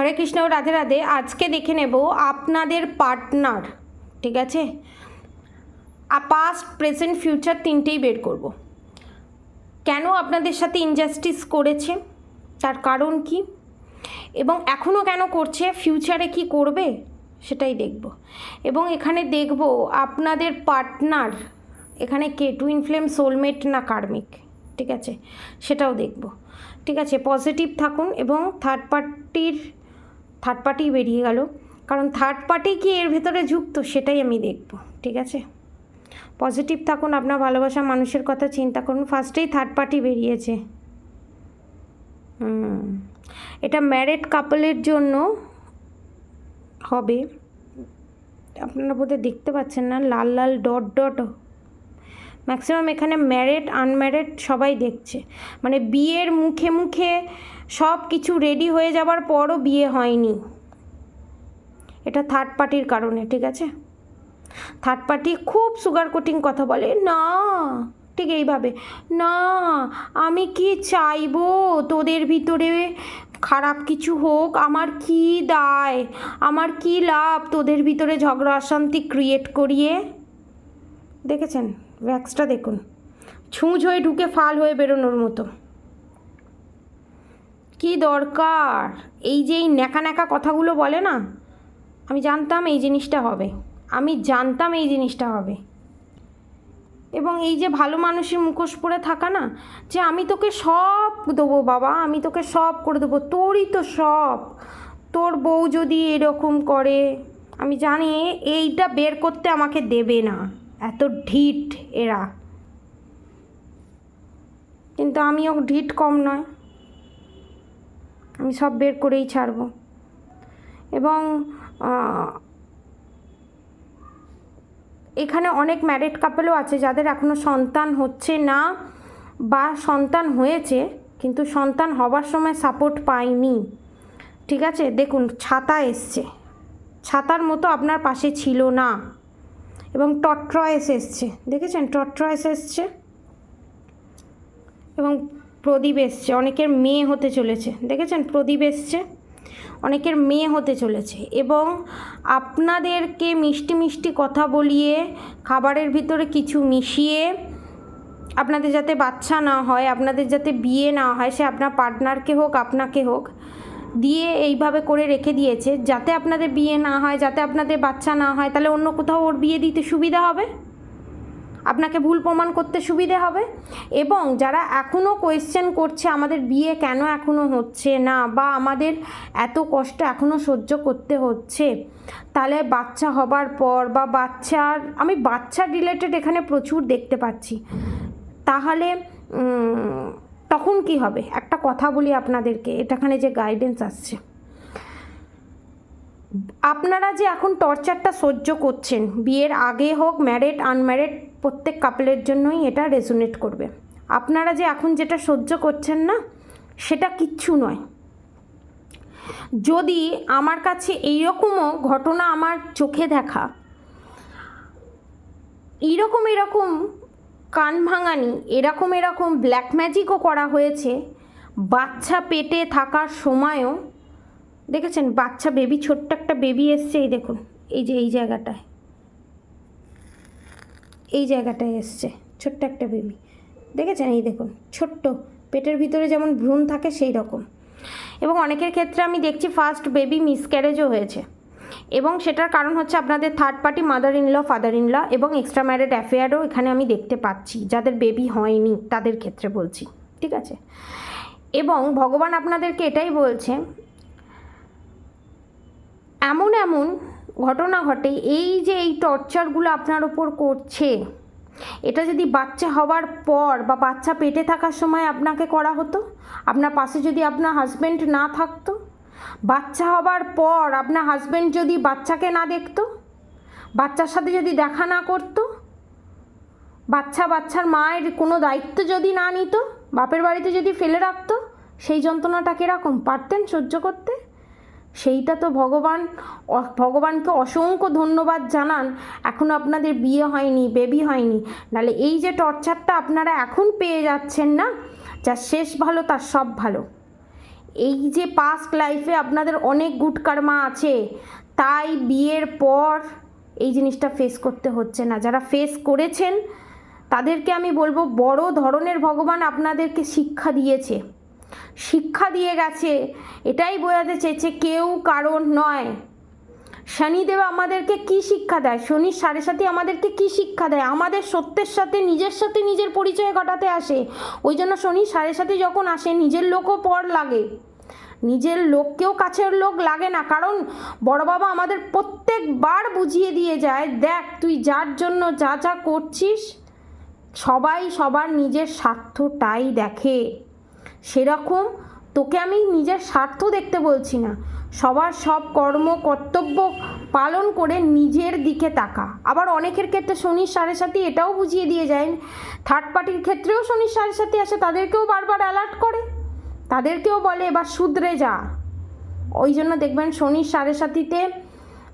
হরে কৃষ্ণ, রাধে রাধে। আজকে দেখে নেব আপনাদের পার্টনার, ঠিক আছে, পাস্ট প্রেজেন্ট ফিউচার তিনটেই বের করব। কেন আপনাদের সাথে ইনজাস্টিস করেছে, তার কারণ কি, এবং এখনও কেন করছে, ফিউচারে কি করবে সেটাই দেখব। এবং এখানে দেখব আপনাদের পার্টনার এখানে কে, টুইন ফ্লেম, সোলমেট না কার্মিক, ঠিক আছে, সেটাও দেখব। ঠিক আছে, পজিটিভ থাকুন। এবং থার্ড পার্টি বেরিয়ে গেল, কারণ থার্ড পার্টি কি এর ভেতরে যুক্ত সেটাই আমি দেখব। ঠিক আছে, পজিটিভ থাকুন, আপনার ভালোবাসা মানুষের কথা চিন্তা করুন। ফার্স্টেই থার্ড পার্টি বেরিয়েছে। এটা ম্যারেড কাপলের জন্য হবে। আপনারা বোধহয় দেখতে পাচ্ছেন না, লাল লাল ডট ডট। ম্যাক্সিমাম এখানে ম্যারেড আনম্যারেড সবাই দেখছে, মানে বিয়ের মুখে মুখে সব কিছু রেডি হয়ে যাবার পরও বিয়ে হয়নি। এটা থার্ড পার্টির কারণে। ঠিক আছে, থার্ড পার্টি খুব সুগার কোটিং কথা বলে, না ঠিক এইভাবে, না আমি কি চাইবো তোদের ভিতরে খারাপ কিছু হোক, আমার কি দায়, আমার কি লাভ তোদের ভিতরে ঝগড়া অশান্তি ক্রিয়েট করিয়ে। দেখেছেন ভ্যাক্সটা দেখুন, ছুঁচ হয়ে ঢুকে ফাল হয়ে বেরোনোর মতো। কি দরকার, এই যে এই ন্যাকা ন্যাকা কথাগুলো বলে না, আমি জানতাম এই জিনিসটা হবে, আমি জানতাম এই জিনিসটা হবে। এবং এই যে ভালো মানুষের মুখোশ পরে থাকা না, যে আমি তোকে সব দেবো বাবা, আমি তোকে সব করে দেবো, তোরই তো সব, তোর বউ যদি এরকম করে, আমি জানি এইটা বের করতে আমাকে দেবে না, এত ঢিঠ এরা। কিন্তু আমিও ঢিঠ কম নয়, আমি সব বের করেই ছাড়ব। এবং এখানে অনেক ম্যারিড কাপলও আছে যাদের এখনও সন্তান হচ্ছে না, বা সন্তান হয়েছে কিন্তু সন্তান হবার সময় সাপোর্ট পায়নি। ঠিক আছে, দেখুন ছাতা এসছে, ছাতার মতো আপনার পাশে ছিল না। এবং টট্রয়েস এসছে, দেখেছেন টট্রয়েস এসছে, এবং প্রদীপ এসছে, অনেকের মেয়ে হতে চলেছে। দেখেছেন প্রদীপ এসছে, অনেকের মেয়ে হতে চলেছে। এবং আপনাদেরকে মিষ্টি মিষ্টি কথা বলিয়ে, খাবারের ভিতরে কিছু মিশিয়ে, আপনাদের যাতে বাচ্চা না হয়, আপনাদের যাতে বিয়ে না হয়, সে আপনার পার্টনারকে হোক আপনাকে হোক, দিয়ে এইভাবে করে রেখে দিয়েছে যাতে আপনাদের বিয়ে না হয়, যাতে আপনাদের বাচ্চা না হয়। তাহলে অন্য কোথাও ওর বিয়ে দিতে সুবিধা হবে, আপনাকে ভুল প্রমাণ করতে সুবিধে হবে। এবং যারা এখনও কোয়েশ্চেন করছে আমাদের বিয়ে কেন এখনও হচ্ছে না, বা আমাদের এত কষ্ট এখনও সহ্য করতে হচ্ছে, তাহলে বাচ্চা হবার পর, বা আমি বাচ্চা রিলেটেড এখানে প্রচুর দেখতে পাচ্ছি, তাহলে তখন কি হবে। একটা কথা বলি আপনাদেরকে, এটাখানে যে গাইডেন্স আসছে, আপনারা যে এখন টর্চারটা সহ্য করছেন, বিয়ের আগে হোক ম্যারিড আনম্যারিড প্রত্যেক কাপলের জন্যই এটা রেজোনেট করবে। আপনারা যে এখন যেটা সহ্য করছেন না, সেটা কিচ্ছু নয়। যদি আমার কাছে এইরকমও ঘটনা আমার চোখে দেখা, এরকম কান ভাঙানি, এরকম ব্ল্যাক ম্যাজিকও করা হয়েছে বাচ্চা পেটে থাকার সময়ও। দেখেছেন বাচ্চা বেবি, ছোট্ট একটা বেবি এসছে, এই দেখুন, এই যে এই জায়গাটায় এসছে ছোট্ট একটা বেবি, দেখেছেন, এই দেখুন ছোট্ট, পেটের ভিতরে যেমন ভ্রূণ থাকে সেই রকম। এবং অনেকের ক্ষেত্রে আমি দেখছি ফার্স্ট বেবি মিসক্যারেজও হয়েছে, এবং সেটার কারণ হচ্ছে আপনাদের third party, mother in law, father in law, এবং এক্সট্রা ম্যারিড অ্যাফেয়ারও এখানে আমি দেখতে পাচ্ছি, যাদের বেবি হয়নি তাদের ক্ষেত্রে বলছি। ঠিক আছে, এবং ভগবান আপনাদেরকে এটাই বলছে, এমন ঘটনা ঘটে, এই যে এই টর্চারগুলো আপনার ওপর করছে, এটা যদি বাচ্চা হওয়ার পর বা বাচ্চা পেটে থাকার সময় আপনাকে করা হতো, আপনার পাশে যদি আপনার হাজব্যান্ড না থাকতো, বাচ্চা হবার পর আপনার হাজব্যান্ড যদি বাচ্চাকে না দেখতো, বাচ্চার সাথে যদি দেখা না করতো, বাচ্চার মায়ের কোনো দায়িত্ব যদি না নিত, বাপের বাড়িতে যদি ফেলে রাখতো, সেই যন্ত্রণাটা কীরকম পারতেন সহ্য করতে? সেইটা তো ভগবানকে অসংখ্য ধন্যবাদ জানান এখনও আপনাদের বিয়ে হয়নি, বেবি হয়নি। নাহলে এই যে টর্চারটা আপনারা এখন পেয়ে যাচ্ছেন না, যার শেষ ভালো তার সব ভালো, এই যে পাস্ট লাইফে আপনাদের অনেক গুড কর্মা আছে, তাই বিয়ের পর এই জিনিসটা ফেস করতে হচ্ছে না। যারা ফেস করেছেন তাদেরকে আমি বলবো বড় ধরনের ভগবান আপনাদেরকে শিক্ষা দিয়েছে, শিক্ষা দিয়ে গেছে। এটাই বোঝাতে চেয়েছে কেউ কারণ নয়। শনিদেব আমাদেরকে কি শিক্ষা দেয়? শনির 7.5 আমাদেরকে কি শিক্ষা দেয়? আমাদের সত্যের সাথে নিজের পরিচয় ঘটাতে আসে। ওই জন্য শনির 7.5 যখন আসে নিজের লোকও পর লাগে, নিজের লোককেও কাছের লোক লাগে না। কারণ বড় বাবা আমাদের প্রত্যেকবার বুঝিয়ে দিয়ে যায়, দেখ তুই যার জন্য যা যা করছিস সবাই সবার নিজের স্বার্থটাই দেখে। সেরকম তোকে আমি নিজের স্বার্থ দেখতে বলছি না, সবার সব কর্ম কর্তব্য পালন করে নিজের দিকে তাকা। আবার অনেকের ক্ষেত্রে শনির 7.5 এটাও বুঝিয়ে দিয়ে যায়, থার্ড পার্টির ক্ষেত্রেও শনির 7.5 আসে, তাদেরকেও বারবার অ্যালার্ট করে, তাদেরকেও বলে এবার শুধরে যা। ওই জন্য দেখবেন শনির 7.5-তে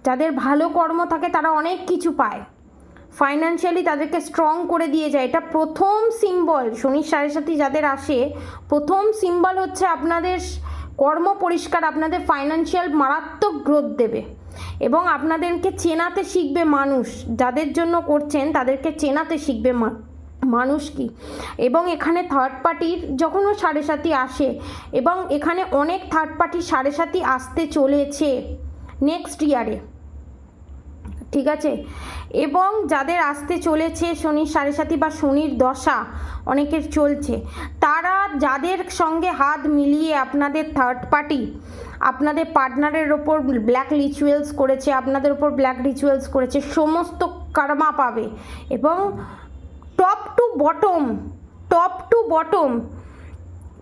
যাদের ভালো কর্ম থাকে তারা অনেক কিছু পায়, ফাইন্যান্সিয়ালি তাদেরকে স্ট্রং করে দিয়ে যায়। এটা প্রথম সিম্বল। শনির 7.5 যাদের আসে প্রথম সিম্বল হচ্ছে আপনাদের কর্ম পরিষ্কার, আপনাদের ফাইন্যান্সিয়াল মারাত্মক গ্রোথ দেবে এবং আপনাদেরকে চেনাতে শিখবে মানুষ, যাদের জন্য করছেন তাদেরকে চেনাতে শিখবে মানুষ কি। এবং এখানে থার্ড পার্টির যখন 7.5 আসে, এবং এখানে অনেক থার্ড পার্টির 7.5 আসতে চলেছে নেক্সট ইয়ারে, ঠিক আছে। এবং যাদের আসতে চলেছে শনির 7.5 বা শনির দশা অনেকের চলছে, তারা যাদের সঙ্গে হাত মিলিয়ে আপনাদের থার্ড পার্টি আপনাদের পার্টনারের ওপর ব্ল্যাক রিচুয়ালস করেছে, আপনাদের ওপর ব্ল্যাক রিচুয়ালস করেছে, সমস্ত কর্মা পাবে। এবং টপ টু বটম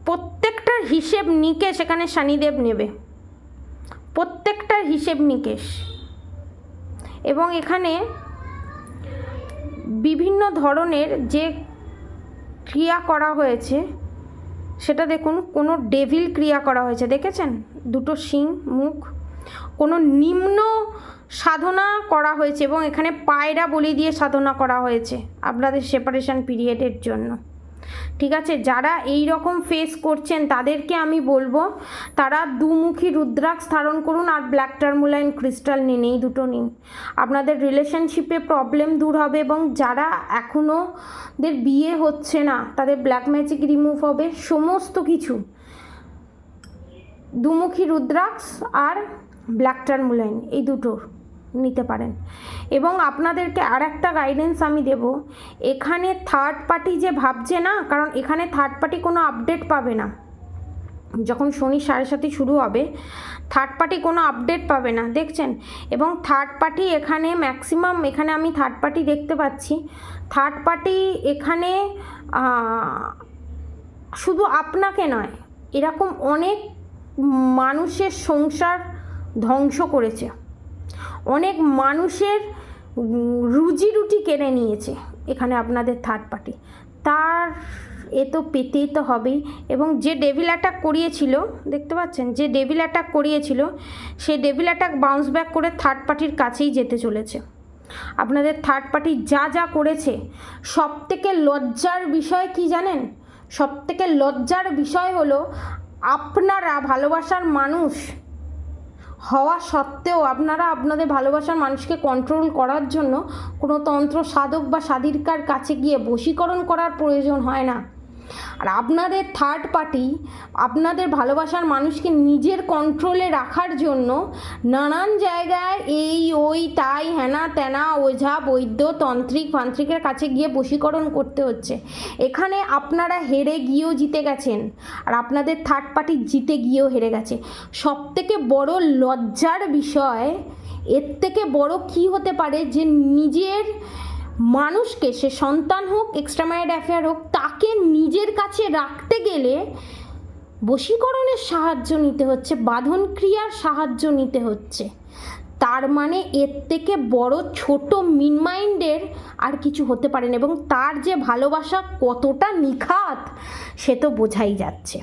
প্রত্যেকটার হিসেব নিকেশ এখানে শনিদেব নেবে, প্রত্যেকটার হিসেব নিকেশ। এবং এখানে বিভিন্ন ধরনের যে ক্রিয়া করা হয়েছে সেটা দেখুন, কোনো ডেভিল ক্রিয়া করা হয়েছে, দেখেছেন? দুটো শিং মুখ, কোনো নিম্ন সাধনা করা হয়েছে এবং এখানে পায়রা বলি দিয়ে সাধনা করা হয়েছে আপনাদের সেপারেশন পিরিয়ডের জন্য, ঠিক আছে। যারা এই রকম ফেস করছেন তাদেরকে আমি বলবো তারা দুমুখী রুদ্রাক্ষ ধারণ করুন আর ব্ল্যাক টার্মোলাইন ক্রিস্টাল নিন, এই দুটো নিন। আপনাদের রিলেশনশিপে প্রবলেম দূর হবে এবং যারা এখনও দের বিয়ে হচ্ছে না তাদের ব্ল্যাক ম্যাজিক রিমুভ হবে, সমস্ত কিছু। দুমুখী রুদ্রাক্ষ আর ব্ল্যাক টার্মোলাইন এই দুটো নিতে পারেন। এবং আপনাদেরকে আর একটা গাইডেন্স আমি দেব, এখানে থার্ড পার্টি যে ভাবছে না, কারণ এখানে থার্ড পার্টি কোনো আপডেট পাবে না, যখন শনির 7.5 শুরু হবে থার্ড পার্টি কোনো আপডেট পাবে না, দেখছেন। এবং থার্ড পার্টি এখানে ম্যাক্সিমাম, এখানে আমি থার্ড পার্টি দেখতে পাচ্ছি, থার্ড পার্টি এখানে শুধু আপনাকে নয়, এরকম অনেক মানুষের সংসার ধ্বংস করেছে, অনেক মানুষের রুজি রুটি কেড়ে নিয়েছে এখানে আপনাদের থার্ড পার্টি, তার এ তো পেতেই তো হবেই। এবং যে ডেভিল অ্যাটাক করিয়েছিল, দেখতে পাচ্ছেন, যে ডেভিল অ্যাটাক করিয়েছিল সেই ডেভিল অ্যাটাক বাউন্স ব্যাক করে থার্ড পার্টির কাছেই যেতে চলেছে। আপনাদের থার্ড পার্টি যা যা করেছে, সবথেকে লজ্জার বিষয় কি জানেন? সবথেকে লজ্জার বিষয় হলো আপনারা ভালোবাসার মানুষ হওয়া সত্ত্বেও আপনারা আপনাদের ভালোবাসার মানুষকে কন্ট্রোল করার জন্য কোনো তন্ত্র সাধক বা সাধিকার কাছে গিয়ে বশীকরণ করার প্রয়োজন হয় না। আর আপনাদের থার্ড পার্টি আপনাদের ভালোবাসার মানুষকে নিজের কন্ট্রোলে রাখার জন্য নানান জায়গায় এই ওই তাই হেনা তেনা ওঝা বৈদ্য তান্ত্রিকের কাছে গিয়ে বশীকরণ করতে হচ্ছে। এখানে আপনারা হেরে গিয়েও জিতে গেছেন আর আপনাদের থার্ড পার্টি জিতে গিয়েও হেরে গেছে। সবথেকে বড় লজ্জার বিষয় এর থেকে বড় কি হতে পারে যে নিজের মানুষকে, সে সন্তান হোক এক্সট্রা ম্যারিড অ্যাফেয়ার হোক, তাকে নিজের কাছে রাখতে গেলে বশীকরণের সাহায্য নিতে হচ্ছে, বাঁধন ক্রিয়ার সাহায্য নিতে হচ্ছে। তার মানে এর থেকে বড় ছোট মিন মাইন্ডের আর কিছু হতে পারে না। এবং তার যে ভালোবাসা কতটা নিখাত সে তো বোঝাই যাচ্ছে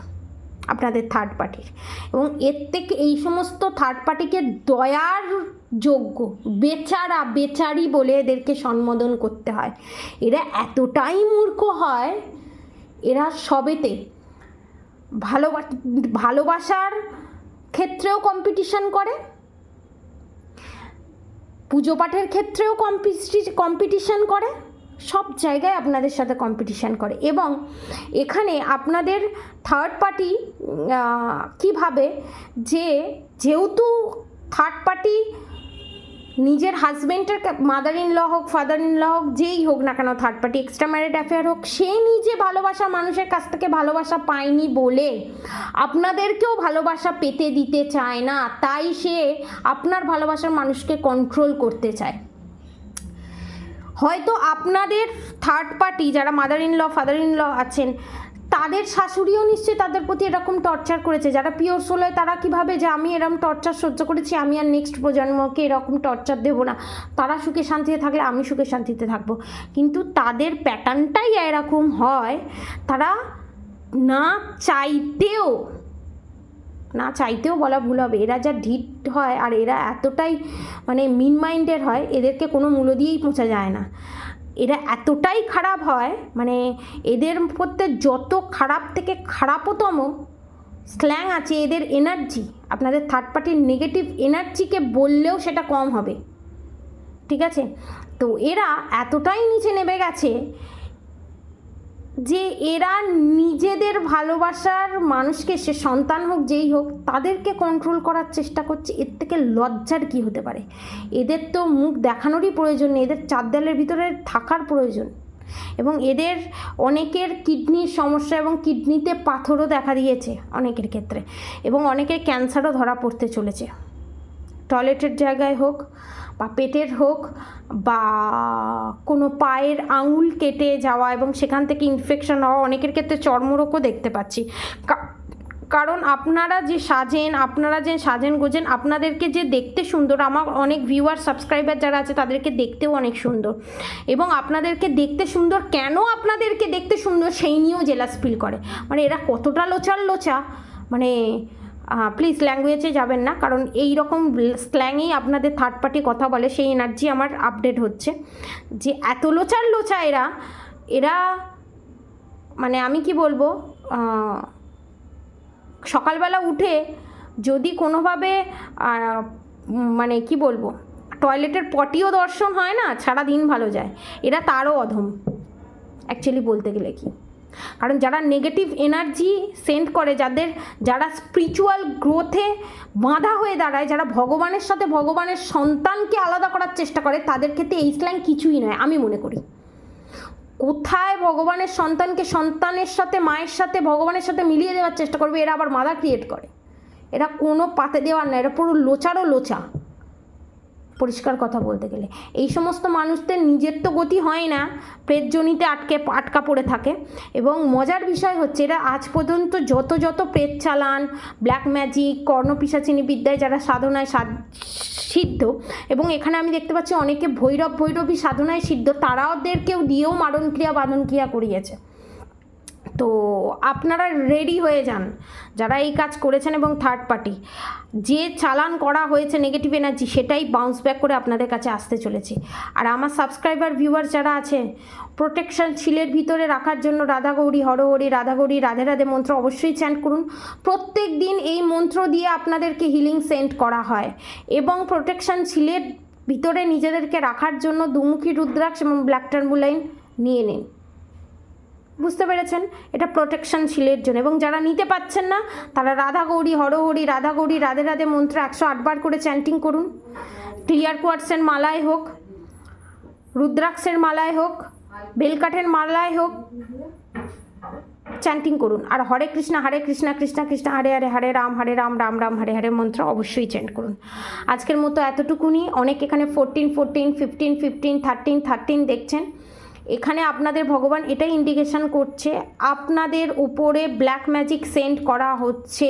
আপনাদের থার্ড পার্টির। এবং এর থেকে এই সমস্ত থার্ড পার্টিকে দয়ার যোগ্য, বেচারা বেচারি বলে এদেরকে সম্বোধন করতে হয়। এরা এতটাই মূর্খ হয়, এরা সবেতে ভালোবাসার ক্ষেত্রেও কম্পিটিশান করে, পুজো পাঠের ক্ষেত্রেও কম্পিটিশান করে, সব জায়গায় আপনাদের সাথে কম্পিটিশান করে। এবং এখানে আপনাদের থার্ড পার্টি কীভাবে, যেহেতু থার্ড পার্টি নিজের হাজব্যান্ডের মাদার ইন ল হোক, ফাদার ইন ল হোক, যেই হোক না কেন, third party extra married affair হোক, সে নিজে ভালোবাসা মানুষের কাছ থেকে ভালোবাসা পায়নি বলে আপনাদেরকেও ভালোবাসা পেতে দিতে চায় না, তাই সে আপনার ভালোবাসার মানুষকে কন্ট্রোল করতে চায়। হয়তো আপনাদের থার্ড পার্টি যারা mother in law, father in law আছেন, তাদের শাশুড়িও নিশ্চয়ই তাদের প্রতি এরকম টর্চার করেছে। যারা পিওর সোল হয় তারা কীভাবে যে আমি এরকম টর্চার সহ্য করেছি, আমি আর নেক্সট প্রজন্মকে এরকম টর্চার দেবো না, তারা সুখে শান্তিতে থাকলে আমি সুখে শান্তিতে থাকবো। কিন্তু তাদের প্যাটার্নটাই এরকম হয়, তারা না চাইতেও বলা ভুল হবে, এরা যা ঢিট হয় আর এরা এতটাই মানে মিন মাইন্ডের হয়, এদেরকে কোনো মূল্য দিয়েই পৌঁছা যায় না। এরা এতটাই খারাপ হয়, মানে এদের মধ্যে যত খারাপ থেকে খারাপতম স্ল্যাং আছে, এদের এনার্জি, আপনাদের থার্ড পার্টির নেগেটিভ এনার্জিকে বললেও সেটা কম হবে, ঠিক আছে? তো এরা এতটাই নিচে নেমে গেছে যে এরা নিজেদের ভালোবাসার মানুষকে, সে সন্তান হোক যেই হোক, তাদেরকে কন্ট্রোল করার চেষ্টা করছে। এর থেকে লজ্জার কি হতে পারে? এদের তো মুখ দেখানোরই প্রয়োজন নেই, এদের চার দেয়ালের ভিতরে থাকার প্রয়োজন। এবং এদের অনেকের কিডনির সমস্যা এবং কিডনিতে পাথরও দেখা দিয়েছে অনেকের ক্ষেত্রে, এবং অনেকের ক্যান্সারও ধরা পড়তে চলেছে। টয়লেটের জায়গায় হোক বা পেটের হোক বা কোনো পায়ের আঙুল কেটে যাওয়া এবং সেখান থেকে ইনফেকশন হওয়া, অনেকের ক্ষেত্রে চর্মরোগও দেখতে পাচ্ছি। কারণ আপনারা যে সাজেন গোজেন, আপনাদেরকে যে দেখতে সুন্দর, আমার অনেক ভিউয়ার সাবস্ক্রাইবার যারা আছে তাদেরকে দেখতেও অনেক সুন্দর, এবং আপনাদেরকে দেখতে সুন্দর, কেন আপনাদেরকে দেখতে সুন্দর সেই নিয়েও জেলাস ফিল করে। মানে এরা কতটা লোচা, মানে প্লিজ ল্যাঙ্গুয়েজে যাবেন না, কারণ এই রকম স্ল্যাংয়েই আপনাদের থার্ড পার্টি কথা বলে, সেই এনার্জি আমার আপডেট হচ্ছে যে এত লোচা এরা মানে আমি কি বলবো, সকালবেলা উঠে যদি কোনোভাবে মানে কি বলবো, টয়লেটের পটিও দর্শন হয় না, সারা দিন ভালো যায়। এরা তারও অধম অ্যাকচুয়ালি বলতে গেলে কি, কারণ যারা নেগেটিভ এনার্জি সেন্ড করে, যারা স্পিরিচুয়াল গ্রোথে বাঁধা হয়ে দাঁড়ায়, যারা ভগবানের সাথে ভগবানের সন্তানকে আলাদা করার চেষ্টা করে, তাদের ক্ষেত্রে এই স্ল্যাং কিছুই নয় আমি মনে করি। কোথায় ভগবানের সন্তানকে সন্তানের সাথে, মায়ের সাথে, ভগবানের সাথে মিলিয়ে দেওয়ার চেষ্টা করবে, এরা আবার মাদা ক্রিয়েট করে। এরা কোনো পাতে দেওয়ার না, এরা পুরো লোচারও লোচা, পরিষ্কার কথা বলতে গেলে। এই সমস্ত মানুষদের নিজের তো গতি হয় না, প্রেতজনিতে আটকা পড়ে থাকে। এবং মজার বিষয় হচ্ছে, এরা আজ পর্যন্ত যত প্রেত চালান, ব্ল্যাক ম্যাজিক, কর্ণপিশাচিনী বিদ্যায় যারা সাধনায় সিদ্ধ, এবং এখানে আমি দেখতে পাচ্ছি অনেকে ভৈরবী সাধনায় সিদ্ধ, তারাদেরকেও দিয়েও মারণক্রিয়া বাঁধনক্রিয়া করিয়েছে। তো আপনারা রেডি হয়ে যান যারা এই কাজ করেছেন, এবং থার্ড পার্টি যে চালান করা হয়েছে নেগেটিভ এনার্জি, সেটাই বাউন্স ব্যাক করে আপনাদের কাছে আসতে চলেছে। আর আমার সাবস্ক্রাইবার ভিউয়ার যারা আছে, প্রোটেকশন শিলের ভিতরে রাখার জন্য রাধা গৌরী হরহরি, রাধা গৌরী রাধে রাধে মন্ত্র অবশ্যই চ্যান্ট করুন। প্রত্যেক দিন এই মন্ত্র দিয়ে আপনাদেরকে হিলিং সেন্ড করা হয়। এবং প্রোটেকশন শিলের ভিতরে নিজেদেরকে রাখার জন্য দুমুখী রুদ্রাক্ষ এবং ব্ল্যাক টার্মুলাইন নিয়ে নিন। বুঝতে পেরেছেন? এটা প্রোটেকশন শিলের জন্য। এবং যারা নিতে পাচ্ছেন না, তারা রাধা গৌরী হরহরি, রাধা গৌরী রাধে রাধে মন্ত্র 108 বার করে চ্যান্টিং করুন। ক্লিয়ার কোয়ার্টসের মালায় হোক, রুদ্রাক্ষের মালায় হোক, বেলকাঠের মালায় হোক, চ্যান্টিং করুন। আর হরে কৃষ্ণ কৃষ্ণ কৃষ্ণ হরে হরে, হরে রাম রাম রাম হরে হরে মন্ত্র অবশ্যই চ্যান্ট করুন। আজকের মতো এতটুকুনি। অনেক এখানে 14 14 15 15 13 13 দেখছেন। এখানে আপনাদের ভগবান এটাই ইন্ডিকেশন করছে, আপনাদের উপরে ব্ল্যাক ম্যাজিক সেন্ড করা হচ্ছে,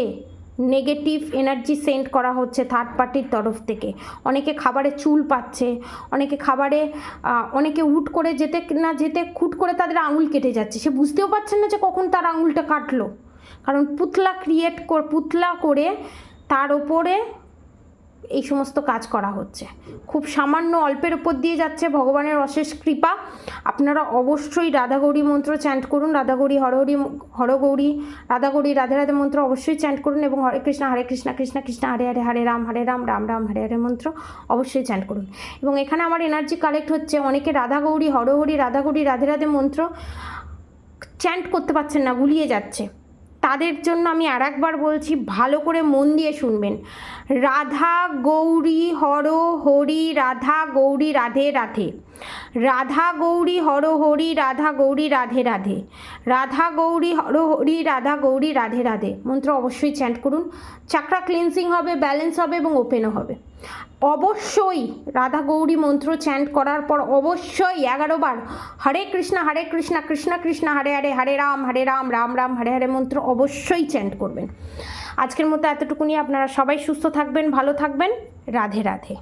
নেগেটিভ এনার্জি সেন্ড করা হচ্ছে থার্ড পার্টির তরফ থেকে। অনেকে খাবারে চুল পাচ্ছে, অনেকে হুট করে যেতে খুট করে তাদের আঙুল কেটে যাচ্ছে, সে বুঝতেও পারছেন না যে কখন তার আঙুলটা কাটলো, কারণ পুতলা করে তার ওপরে এই সমস্ত কাজ করা হচ্ছে। খুব সামান্য অল্পের উপর দিয়ে যাচ্ছে ভগবানের অশেষ কৃপা। আপনারা অবশ্যই রাধা গৌরী মন্ত্র চ্যান্ট করুন, রাধা গৌরী হরগৌরী রাধা গৌরী রাধে রাধে মন্ত্র অবশ্যই চ্যান্ট করুন, এবং হরে কৃষ্ণ কৃষ্ণ কৃষ্ণ হরে হরে, হরে রাম রাম রাম হরে হরে মন্ত্র অবশ্যই চ্যান্ট করুন। এবং এখানে আমার এনার্জি কালেক্ট হচ্ছে, অনেকে রাধা গৌরী হরহরি রাধা গৌরী রাধে রাধে মন্ত্র চ্যান্ট করতে পারছেন না, গুলিয়ে যাচ্ছে। তাদের জন্য আমি আর একবার বলছি, ভালো করে মন দিয়ে শুনবেন। রাধা গৌরী হর হরি রাধা গৌরী রাধে রাধে, রাধা গৌরী হর হরি রাধা গৌরী রাধে রাধে, রাধা গৌরী হর হরি রাধা গৌরী রাধে রাধে মন্ত্র অবশ্যই চ্যান্ট করুন। চাকরা ক্লিনজিং হবে, ব্যালেন্স হবে এবং ওপেনও হবে। অবশ্যই রাধা গৌরী মন্ত্র চ্যান্ট করার পর অবশ্যই 11 বার হরে কৃষ্ণ কৃষ্ণ কৃষ্ণ হরে হরে, হরে রাম রাম রাম হরে হরে মন্ত্র অবশ্যই চ্যান্ট করবেন। আজকের মতো এতটুকুনি। আপনারা সবাই সুস্থ থাকবেন, ভালো থাকবেন। রাধে রাধে।